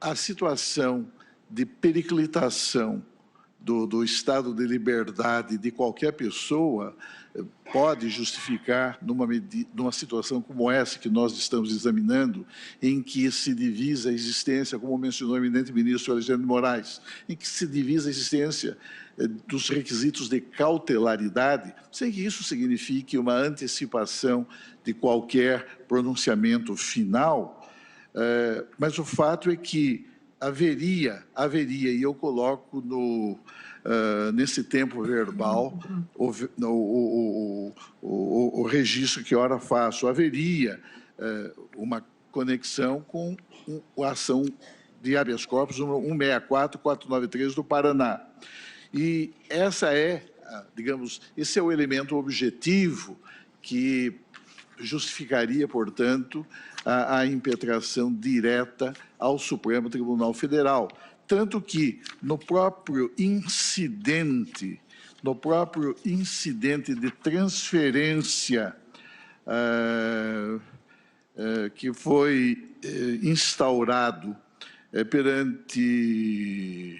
a situação de periclitação do estado de liberdade de qualquer pessoa pode justificar, numa situação como essa que nós estamos examinando, em que se divisa a existência, como mencionou o eminente ministro Alexandre de Moraes, em que se divisa a existência dos requisitos de cautelaridade, sem que isso signifique uma antecipação de qualquer pronunciamento final, mas o fato é que haveria, e eu coloco nesse tempo verbal o registro que ora faço, haveria uma conexão com a ação de habeas corpus 164-493 do Paraná. E esse é o elemento objetivo que justificaria, portanto, a impetração direta ao Supremo Tribunal Federal. Tanto que, no próprio incidente de transferência que foi instaurado perante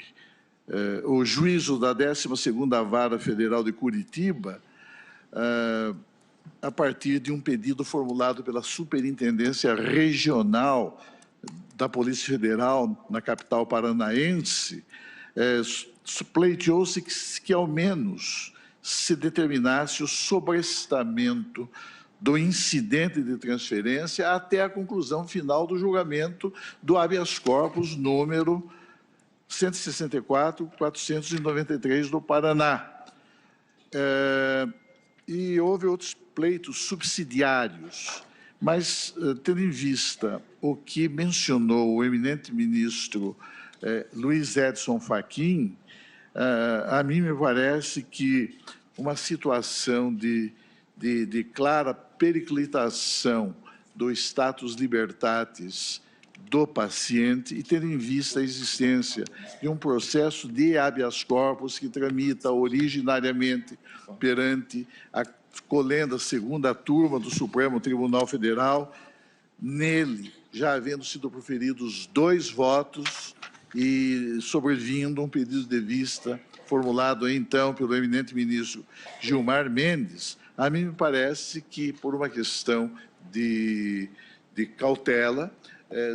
o juízo da 12ª Vara Federal de Curitiba, a partir de um pedido formulado pela Superintendência Regional da Polícia Federal na capital paranaense, pleiteou-se que ao menos se determinasse o sobrestamento do incidente de transferência até a conclusão final do julgamento do habeas corpus número 164.493 do Paraná. E houve outros pleitos subsidiários, mas, tendo em vista o que mencionou o eminente ministro Luiz Edson Fachin, a mim me parece que uma situação de clara periclitação do status libertatis do paciente e tendo em vista a existência de um processo de habeas corpus que tramita originariamente perante a colenda 2ª turma do Supremo Tribunal Federal, nele já havendo sido proferidos 2 votos e sobrevindo um pedido de vista formulado então pelo eminente ministro Gilmar Mendes, a mim me parece que por uma questão de cautela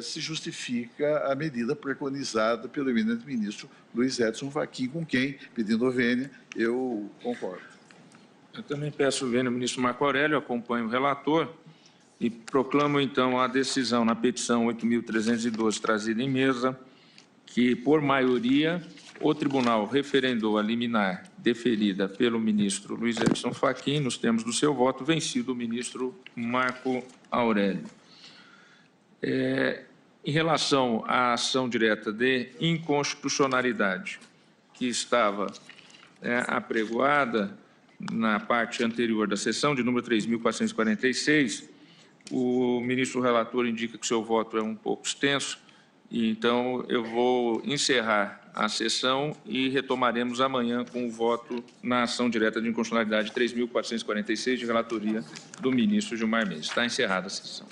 se justifica a medida preconizada pelo eminente ministro Luiz Edson Fachin, com quem, pedindo vênia, eu concordo. Eu também peço vênia ao ministro Marco Aurélio, acompanho o relator e proclamo, então, a decisão na petição 8.312, trazida em mesa, que, por maioria, o tribunal referendou a liminar deferida pelo ministro Luiz Edson Fachin, nos termos do seu voto, vencido o ministro Marco Aurélio. Em relação à ação direta de inconstitucionalidade, que estava apregoada na parte anterior da sessão, de número 3.446, o ministro relator indica que o seu voto é um pouco extenso, e então eu vou encerrar a sessão e retomaremos amanhã com o voto na ação direta de inconstitucionalidade 3.446, de relatoria do ministro Gilmar Mendes. Está encerrada a sessão.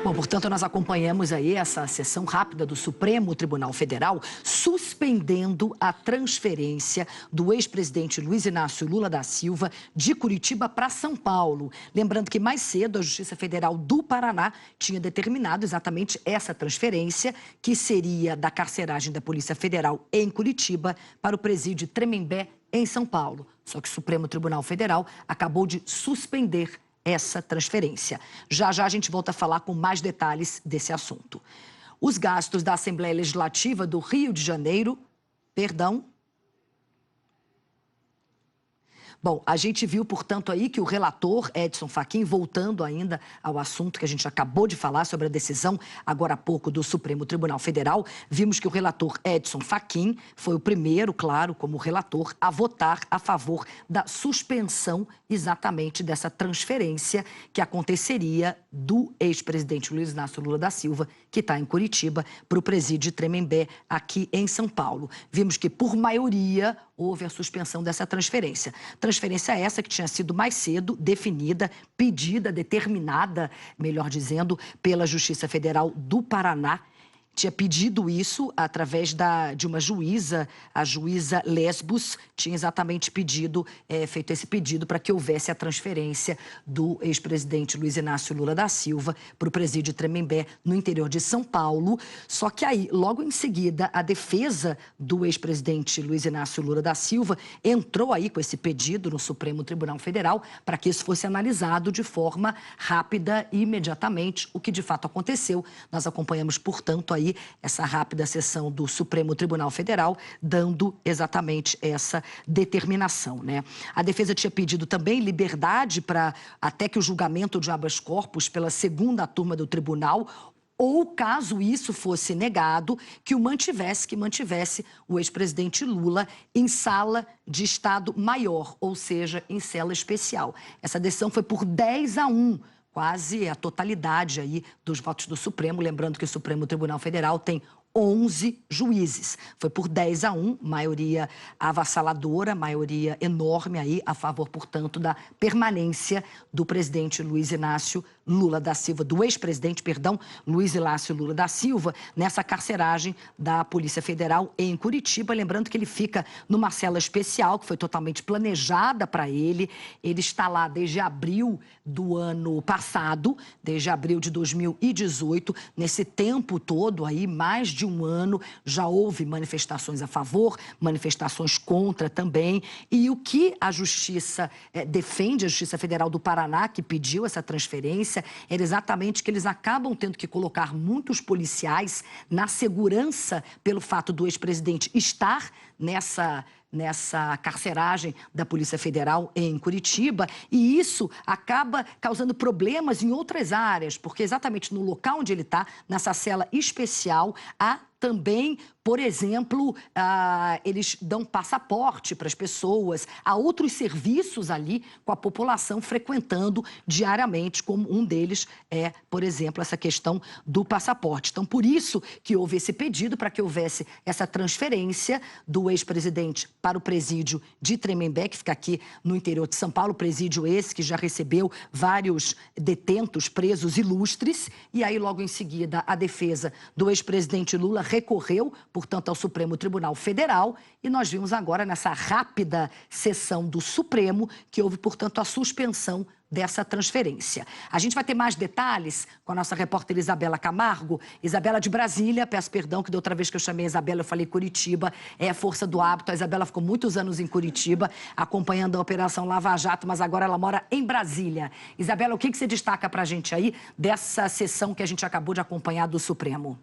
Bom, portanto, nós acompanhamos aí essa sessão rápida do Supremo Tribunal Federal suspendendo a transferência do ex-presidente Luiz Inácio Lula da Silva de Curitiba para São Paulo. Lembrando que mais cedo a Justiça Federal do Paraná tinha determinado exatamente essa transferência, que seria da carceragem da Polícia Federal em Curitiba para o presídio Tremembé em São Paulo. Só que o Supremo Tribunal Federal acabou de suspender essa transferência. Já já a gente volta a falar com mais detalhes desse assunto. Os gastos da Assembleia Legislativa do Rio de Janeiro, Bom, a gente viu, portanto, aí que o relator Edson Fachin, voltando ainda ao assunto que a gente acabou de falar sobre a decisão, agora há pouco, do Supremo Tribunal Federal, vimos que o relator Edson Fachin foi o primeiro, claro, como relator, a votar a favor da suspensão exatamente dessa transferência que aconteceria do ex-presidente Luiz Inácio Lula da Silva, que está em Curitiba, para o presídio Tremembé, aqui em São Paulo. Vimos que, por maioria, houve a suspensão dessa transferência. Transferência essa que tinha sido mais cedo definida, pedida, determinada, melhor dizendo, pela Justiça Federal do Paraná. Tinha pedido isso através de uma juíza, a juíza Lesbos, tinha exatamente feito esse pedido para que houvesse a transferência do ex-presidente Luiz Inácio Lula da Silva para o presídio Tremembé, no interior de São Paulo. Só que aí, logo em seguida, a defesa do ex-presidente Luiz Inácio Lula da Silva entrou aí com esse pedido no Supremo Tribunal Federal para que isso fosse analisado de forma rápida e imediatamente, o que de fato aconteceu. Nós acompanhamos, portanto, aí essa rápida sessão do Supremo Tribunal Federal, dando exatamente essa determinação, né? A defesa tinha pedido também liberdade para até que o julgamento de habeas corpus pela segunda turma do tribunal, ou caso isso fosse negado, que mantivesse o ex-presidente Lula em sala de estado maior, ou seja, em cela especial. Essa decisão foi por 10-1. Quase a totalidade aí dos votos do Supremo, lembrando que o Supremo Tribunal Federal tem 11 juízes. Foi por 10-1, maioria avassaladora, maioria enorme aí, a favor, portanto, da permanência do presidente Luiz Inácio Lula da Silva, do ex-presidente, Luiz Inácio Lula da Silva, nessa carceragem da Polícia Federal em Curitiba. Lembrando que ele fica numa cela especial, que foi totalmente planejada para ele. Ele está lá desde abril do ano passado, desde abril de 2018. Nesse tempo todo aí, mais de um ano, já houve manifestações a favor, manifestações contra também. E o que a Justiça defende, a Justiça Federal do Paraná, que pediu essa transferência, era exatamente que eles acabam tendo que colocar muitos policiais na segurança pelo fato do ex-presidente estar nessa carceragem da Polícia Federal em Curitiba, e isso acaba causando problemas em outras áreas, porque exatamente no local onde ele está, nessa cela especial, há também, por exemplo, eles dão passaporte para as pessoas, há outros serviços ali com a população frequentando diariamente, como um deles é, por exemplo, essa questão do passaporte. Então, por isso que houve esse pedido para que houvesse essa transferência do ex-presidente para o presídio de Tremembé, que fica aqui no interior de São Paulo, presídio esse que já recebeu vários detentos, presos ilustres, e aí logo em seguida a defesa do ex-presidente Lula recorreu, portanto, ao Supremo Tribunal Federal, e nós vimos agora nessa rápida sessão do Supremo que houve, portanto, a suspensão dessa transferência. A gente vai ter mais detalhes com a nossa repórter Isabela Camargo. Isabela de Brasília, peço perdão que da outra vez que eu chamei a Isabela eu falei Curitiba, é força do hábito. A Isabela ficou muitos anos em Curitiba acompanhando a Operação Lava Jato, mas agora ela mora em Brasília. Isabela, o que você destaca pra gente aí dessa sessão que a gente acabou de acompanhar do Supremo?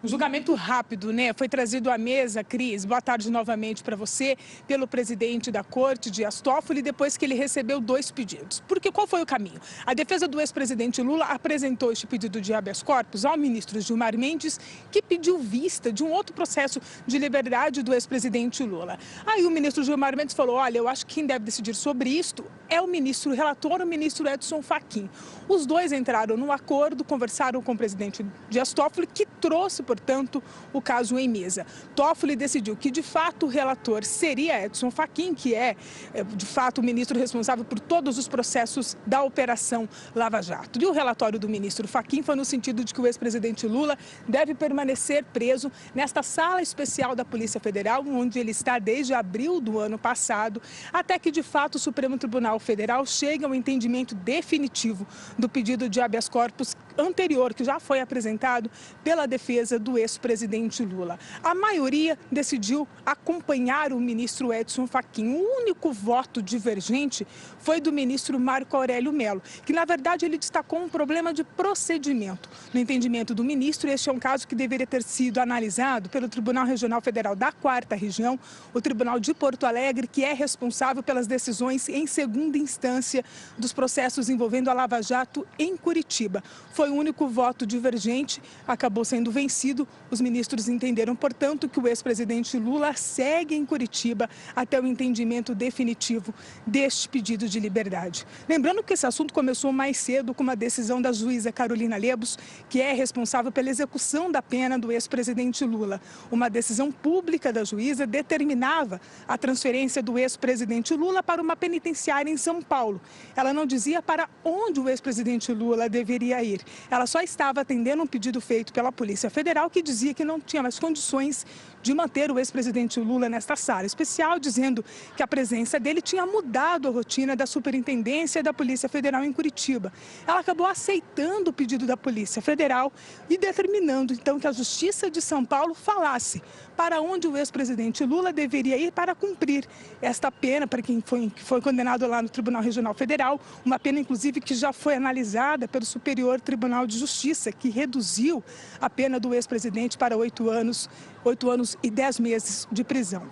Um julgamento rápido, né? Foi trazido à mesa, Cris, boa tarde novamente para você, pelo presidente da Corte, Dias Toffoli, depois que ele recebeu 2 pedidos. Porque qual foi o caminho? A defesa do ex-presidente Lula apresentou este pedido de habeas corpus ao ministro Gilmar Mendes, que pediu vista de um outro processo de liberdade do ex-presidente Lula. Aí o ministro Gilmar Mendes falou, olha, eu acho que quem deve decidir sobre isto é o ministro relator, o ministro Edson Fachin. Os dois entraram num acordo, conversaram com o presidente Dias Toffoli, que trouxe, portanto, o caso em mesa. Toffoli decidiu que, de fato, o relator seria Edson Fachin, que é, de fato, o ministro responsável por todos os processos da Operação Lava Jato. E o relatório do ministro Fachin foi no sentido de que o ex-presidente Lula deve permanecer preso nesta sala especial da Polícia Federal, onde ele está desde abril do ano passado, até que, de fato, o Supremo Tribunal Federal chegue ao entendimento definitivo do pedido de habeas corpus anterior, que já foi apresentado pela defesa do ex-presidente Lula. A maioria decidiu acompanhar o ministro Edson Fachin. O único voto divergente foi do ministro Marco Aurélio Mello, que, na verdade, ele destacou um problema de procedimento. No entendimento do ministro, este é um caso que deveria ter sido analisado pelo Tribunal Regional Federal da 4ª Região, o Tribunal de Porto Alegre, que é responsável pelas decisões em segunda instância dos processos envolvendo a Lava Jato em Curitiba. foi o único voto divergente, acabou sendo vencido. Os ministros entenderam, portanto, que o ex-presidente Lula segue em Curitiba até o entendimento definitivo deste pedido de liberdade. Lembrando que esse assunto começou mais cedo com uma decisão da juíza Carolina Lebos, que é responsável pela execução da pena do ex-presidente Lula. Uma decisão pública da juíza determinava a transferência do ex-presidente Lula para uma penitenciária em São Paulo. Ela não dizia para onde o ex-presidente Lula deveria ir. Ela só estava atendendo um pedido feito pela Polícia Federal que dizia que não tinha mais condições de manter o ex-presidente Lula nesta sala especial, dizendo que a presença dele tinha mudado a rotina da Superintendência da Polícia Federal em Curitiba. Ela acabou aceitando o pedido da Polícia Federal e determinando, então, que a Justiça de São Paulo falasse para onde o ex-presidente Lula deveria ir para cumprir esta pena, para quem foi condenado lá no Tribunal Regional Federal, uma pena, inclusive, que já foi analisada pelo Superior Tribunal de Justiça, que reduziu a pena do ex-presidente para 8 anos e 10 meses de prisão.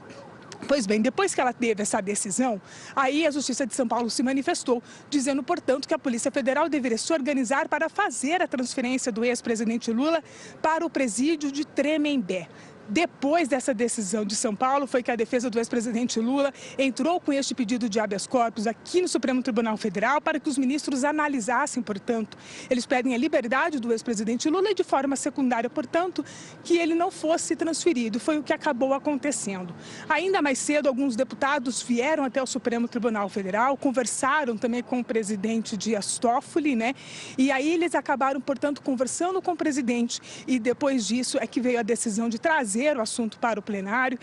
Pois bem, depois que ela teve essa decisão, aí a Justiça de São Paulo se manifestou, dizendo, portanto, que a Polícia Federal deveria se organizar para fazer a transferência do ex-presidente Lula para o presídio de Tremembé. Depois dessa decisão de São Paulo, foi que a defesa do ex-presidente Lula entrou com este pedido de habeas corpus aqui no Supremo Tribunal Federal para que os ministros analisassem, portanto. Eles pedem a liberdade do ex-presidente Lula e, de forma secundária, portanto, que ele não fosse transferido. Foi o que acabou acontecendo. Ainda mais cedo, alguns deputados vieram até o Supremo Tribunal Federal, conversaram também com o presidente Dias Toffoli, né? E aí eles acabaram, portanto, conversando com o presidente e depois disso é que veio a decisão de trazer o assunto para o plenário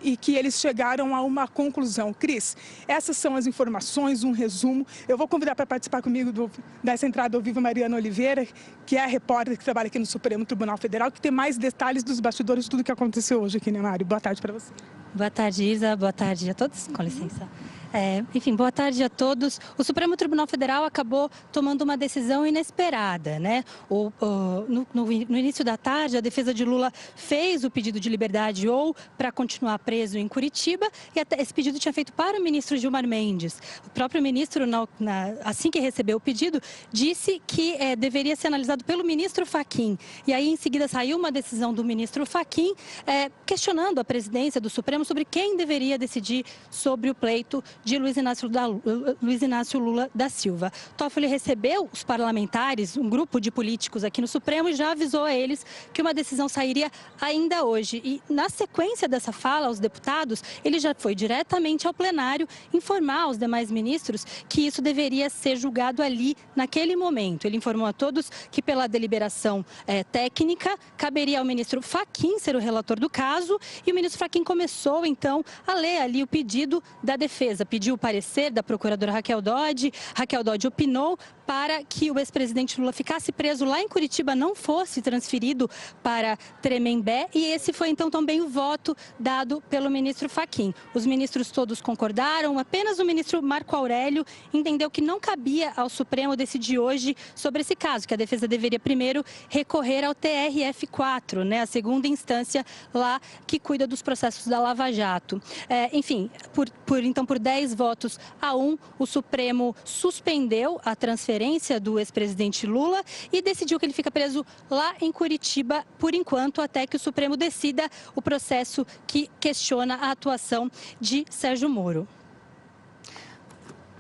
e que eles chegaram a uma conclusão. Cris, essas são as informações, um resumo. Eu vou convidar para participar comigo dessa entrada ao vivo Mariana Oliveira, que é a repórter que trabalha aqui no Supremo Tribunal Federal, que tem mais detalhes dos bastidores de tudo que aconteceu hoje aqui, né, Mário? Boa tarde para você. Boa tarde, Isa. Boa tarde a todos. Com licença. Enfim, boa tarde a todos. O Supremo Tribunal Federal acabou tomando uma decisão inesperada, né? No início da tarde, a defesa de Lula fez o pedido de liberdade ou para continuar preso em Curitiba e até esse pedido tinha feito para o ministro Gilmar Mendes. O próprio ministro, assim que recebeu o pedido, disse que deveria ser analisado pelo ministro Fachin. E aí, em seguida, saiu uma decisão do ministro Fachin questionando a presidência do Supremo sobre quem deveria decidir sobre o pleito de Luiz Inácio Lula da Silva. Toffoli recebeu os parlamentares, um grupo de políticos aqui no Supremo, e já avisou a eles que uma decisão sairia ainda hoje. E na sequência dessa fala aos deputados, ele já foi diretamente ao plenário informar aos demais ministros que isso deveria ser julgado ali, naquele momento. Ele informou a todos que pela deliberação técnica, caberia ao ministro Fachin ser o relator do caso, e o ministro Fachin começou, então, a ler ali o pedido da defesa. Pediu o parecer da procuradora Raquel Dodge. Raquel Dodge opinou para que o ex-presidente Lula ficasse preso lá em Curitiba, não fosse transferido para Tremembé, e esse foi então também o voto dado pelo ministro Fachin. Os ministros todos concordaram, apenas o ministro Marco Aurélio entendeu que não cabia ao Supremo decidir hoje sobre esse caso, que a defesa deveria primeiro recorrer ao TRF4, né, a segunda instância lá que cuida dos processos da Lava Jato. Enfim, então por 10 votos a 1, o Supremo suspendeu a transferência do ex-presidente Lula e decidiu que ele fica preso lá em Curitiba por enquanto, até que o Supremo decida o processo que questiona a atuação de Sérgio Moro.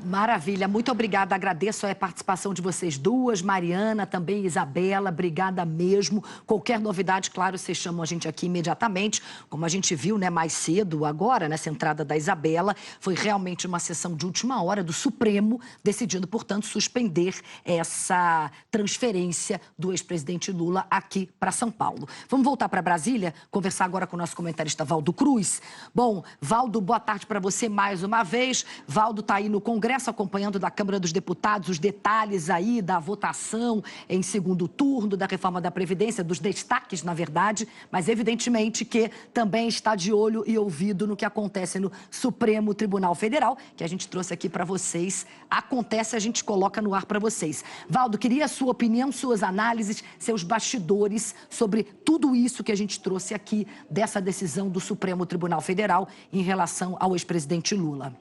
Maravilha, muito obrigada, agradeço a participação de vocês duas, Mariana, também Isabela, obrigada mesmo. Qualquer novidade, claro, vocês chamam a gente aqui imediatamente, como a gente viu, né, mais cedo agora, nessa entrada da Isabela, foi realmente uma sessão de última hora do Supremo, decidindo, portanto, suspender essa transferência do ex-presidente Lula aqui para São Paulo. Vamos voltar para Brasília, conversar agora com o nosso comentarista Valdo Cruz. Bom, Valdo, boa tarde para você mais uma vez. Valdo está aí no Congresso, acompanhando da Câmara dos Deputados os detalhes aí da votação em segundo turno, da reforma da Previdência, dos destaques, na verdade, mas evidentemente que também está de olho e ouvido no que acontece no Supremo Tribunal Federal, que a gente trouxe aqui para vocês. Acontece, a gente coloca no ar para vocês. Valdo, queria a sua opinião, suas análises, seus bastidores sobre tudo isso que a gente trouxe aqui dessa decisão do Supremo Tribunal Federal em relação ao ex-presidente Lula.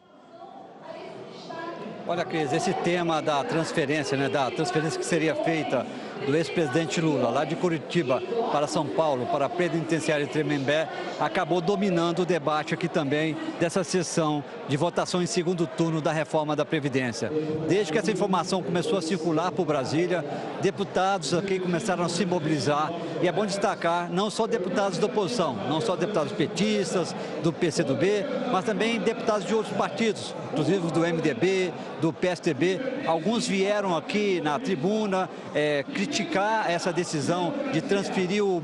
Olha, Cris, esse tema da transferência, né, da transferência que seria feita do ex-presidente Lula, lá de Curitiba para São Paulo, para a penitenciária de Tremembé, acabou dominando o debate aqui também dessa sessão de votação em segundo turno da reforma da Previdência. Desde que essa informação começou a circular por Brasília, deputados aqui começaram a se mobilizar, e é bom destacar não só deputados da oposição, não só deputados petistas, do PCdoB, mas também deputados de outros partidos, inclusive do MDB, do PSDB. Alguns vieram aqui na tribuna criticar essa decisão de transferir o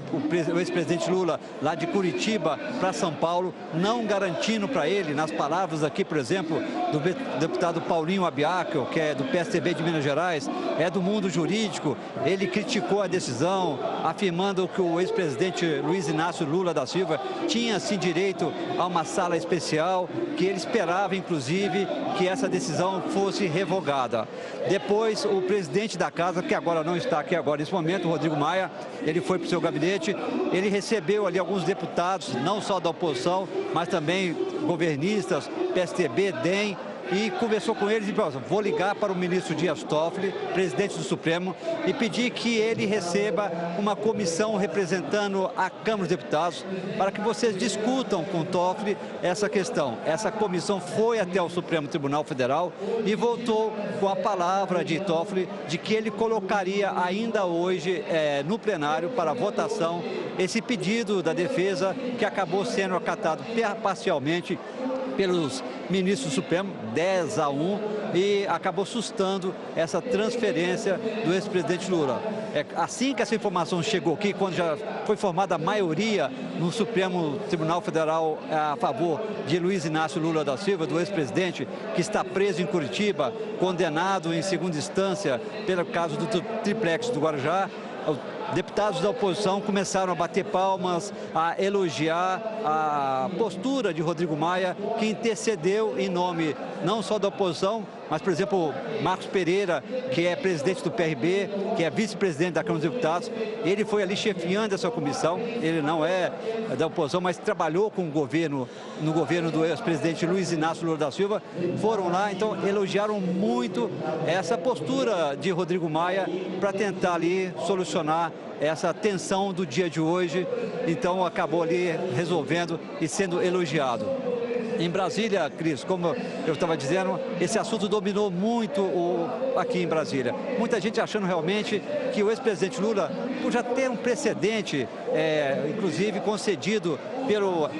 ex-presidente Lula lá de Curitiba para São Paulo, não garantindo para ele, nas palavras aqui, por exemplo, do deputado Paulinho Abiacchio, que é do PSDB de Minas Gerais, é do mundo jurídico. Ele criticou a decisão, afirmando que o ex-presidente Luiz Inácio Lula da Silva tinha, sim, direito a uma sala especial, que ele esperava, inclusive, que essa decisão fosse revogada. Depois, o presidente da casa, que agora não está aqui agora nesse momento, Rodrigo Maia, ele foi para o seu gabinete, ele recebeu ali alguns deputados, não só da oposição, mas também governistas, PSDB, DEM, e conversou com eles e disse: vou ligar para o ministro Dias Toffoli, presidente do Supremo, e pedir que ele receba uma comissão representando a Câmara dos Deputados para que vocês discutam com o Toffoli essa questão. Essa comissão foi até o Supremo Tribunal Federal e voltou com a palavra de Toffoli de que ele colocaria ainda hoje no plenário para votação esse pedido da defesa, que acabou sendo acatado parcialmente pelos ministros do Supremo, 10-1, e acabou sustando essa transferência do ex-presidente Lula. Assim que essa informação chegou aqui, quando já foi formada a maioria no Supremo Tribunal Federal a favor de Luiz Inácio Lula da Silva, do ex-presidente, que está preso em Curitiba, condenado em segunda instância pelo caso do triplex do Guarujá, deputados da oposição começaram a bater palmas, a elogiar a postura de Rodrigo Maia, que intercedeu em nome não só da oposição, mas, por exemplo, Marcos Pereira, que é presidente do PRB, que é vice-presidente da Câmara dos Deputados, ele foi ali chefiando essa comissão. Ele não é da oposição, mas trabalhou com o governo, no governo do ex-presidente Luiz Inácio Lula da Silva, foram lá, então elogiaram muito essa postura de Rodrigo Maia para tentar ali solucionar essa tensão do dia de hoje. Então acabou ali resolvendo e sendo elogiado. Em Brasília, Cris, como eu estava dizendo, esse assunto dominou muito aqui em Brasília. Muita gente achando realmente que o ex-presidente Lula, por já ter um precedente, inclusive concedido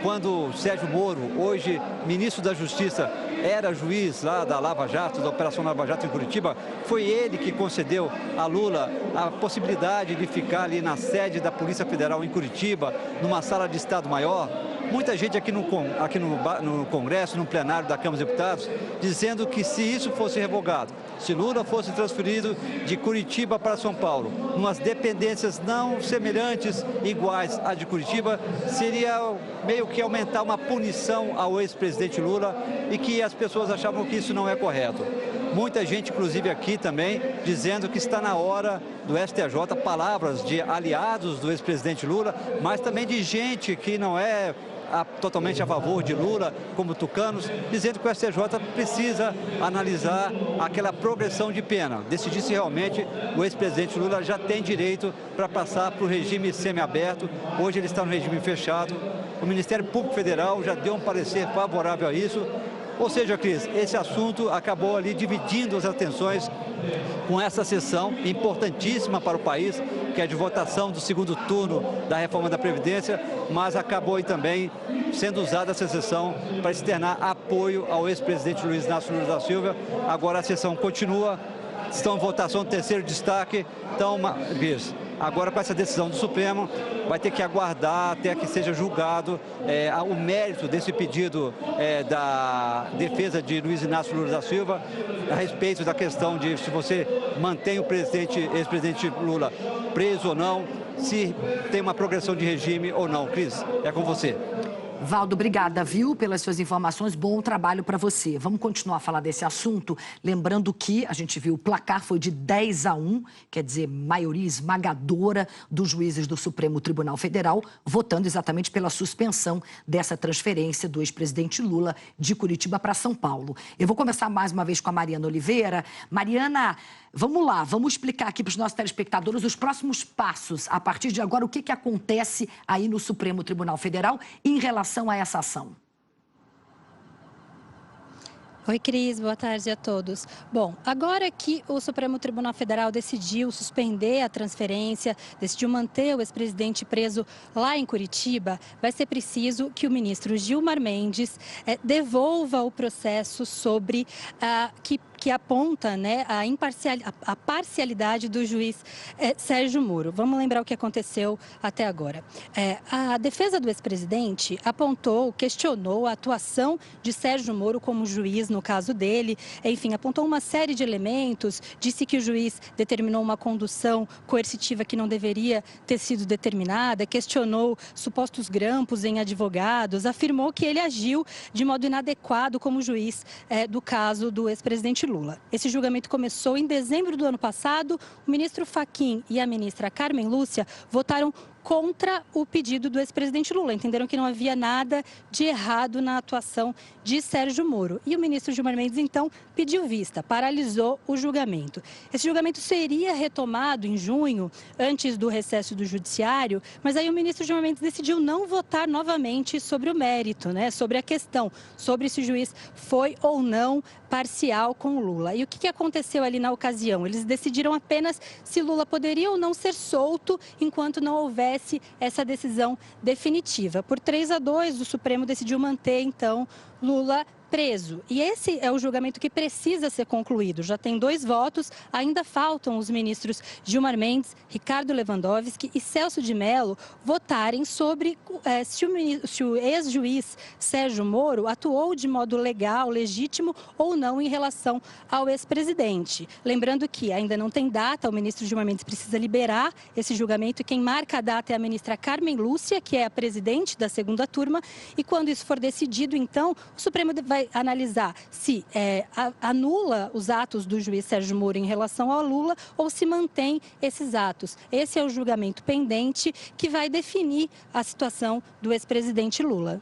quando Sérgio Moro, hoje ministro da Justiça, era juiz lá da Lava Jato, da Operação Lava Jato em Curitiba, foi ele que concedeu a Lula a possibilidade de ficar ali na sede da Polícia Federal em Curitiba, numa sala de Estado Maior. Muita gente aqui no Congresso, no plenário da Câmara dos Deputados, dizendo que se isso fosse revogado, se Lula fosse transferido de Curitiba para São Paulo, umas dependências não semelhantes, iguais à de Curitiba, seria meio que aumentar uma punição ao ex-presidente Lula, e que as pessoas achavam que isso não é correto. Muita gente, inclusive aqui também, dizendo que está na hora do STJ, palavras de aliados do ex-presidente Lula, mas também de gente que não é totalmente a favor de Lula, como tucanos, dizendo que o STJ precisa analisar aquela progressão de pena, decidir se realmente o ex-presidente Lula já tem direito para passar para o regime semiaberto. Hoje ele está no regime fechado. O Ministério Público Federal já deu um parecer favorável a isso. Ou seja, Cris, esse assunto acabou ali dividindo as atenções com essa sessão importantíssima para o país, que é de votação do segundo turno da reforma da Previdência, mas acabou aí também sendo usada essa sessão para externar apoio ao ex-presidente Luiz Inácio Lula da Silva. Agora a sessão continua, estão em votação do terceiro destaque. Então, Cris, agora com essa decisão do Supremo, vai ter que aguardar até que seja julgado o mérito desse pedido da defesa de Luiz Inácio Lula da Silva a respeito da questão de se você mantém o ex-presidente Lula preso ou não, se tem uma progressão de regime ou não. Cris, é com você. Valdo, obrigada, viu, pelas suas informações. Bom trabalho para você. Vamos continuar a falar desse assunto, lembrando que a gente viu o placar foi de 10-1, quer dizer, maioria esmagadora dos juízes do Supremo Tribunal Federal, votando exatamente pela suspensão dessa transferência do ex-presidente Lula de Curitiba para São Paulo. Eu vou começar mais uma vez com a Mariana Oliveira. Mariana, vamos lá, vamos explicar aqui para os nossos telespectadores os próximos passos. A partir de agora, o que acontece aí no Supremo Tribunal Federal em relação a essa ação? Oi, Cris, boa tarde a todos. Bom, agora que o Supremo Tribunal Federal decidiu suspender a transferência, decidiu manter o ex-presidente preso lá em Curitiba, vai ser preciso que o ministro Gilmar Mendes devolva o processo sobre que aponta, né, a parcialidade do juiz Sérgio Moro. Vamos lembrar o que aconteceu até agora. A defesa do ex-presidente questionou a atuação de Sérgio Moro como juiz no caso dele, enfim, apontou uma série de elementos, disse que o juiz determinou uma condução coercitiva que não deveria ter sido determinada, questionou supostos grampos em advogados, afirmou que ele agiu de modo inadequado como juiz do caso do ex-presidente Lula. Esse julgamento começou em dezembro do ano passado. O ministro Fachin e a ministra Carmen Lúcia votaram contra o pedido do ex-presidente Lula. Entenderam que não havia nada de errado na atuação de Sérgio Moro. E o ministro Gilmar Mendes, então, pediu vista, paralisou o julgamento. Esse julgamento seria retomado em junho, antes do recesso do judiciário, mas aí o ministro Gilmar Mendes decidiu não votar novamente sobre o mérito, né, sobre a questão, sobre se o juiz foi ou não parcial com o Lula. E o que aconteceu ali na ocasião? Eles decidiram apenas se Lula poderia ou não ser solto enquanto não houvesse essa decisão definitiva. Por 3-2, o Supremo decidiu manter, então, Lula preso. E esse é o julgamento que precisa ser concluído. Já tem 2 votos, ainda faltam os ministros Gilmar Mendes, Ricardo Lewandowski e Celso de Mello votarem sobre se o ex-juiz Sérgio Moro atuou de modo legal, legítimo ou não em relação ao ex-presidente. Lembrando que ainda não tem data, o ministro Gilmar Mendes precisa liberar esse julgamento e quem marca a data é a ministra Carmen Lúcia, que é a presidente da segunda turma, e quando isso for decidido, então, o Supremo vai analisar se anula os atos do juiz Sérgio Moro em relação ao Lula ou se mantém esses atos. Esse é o julgamento pendente que vai definir a situação do ex-presidente Lula.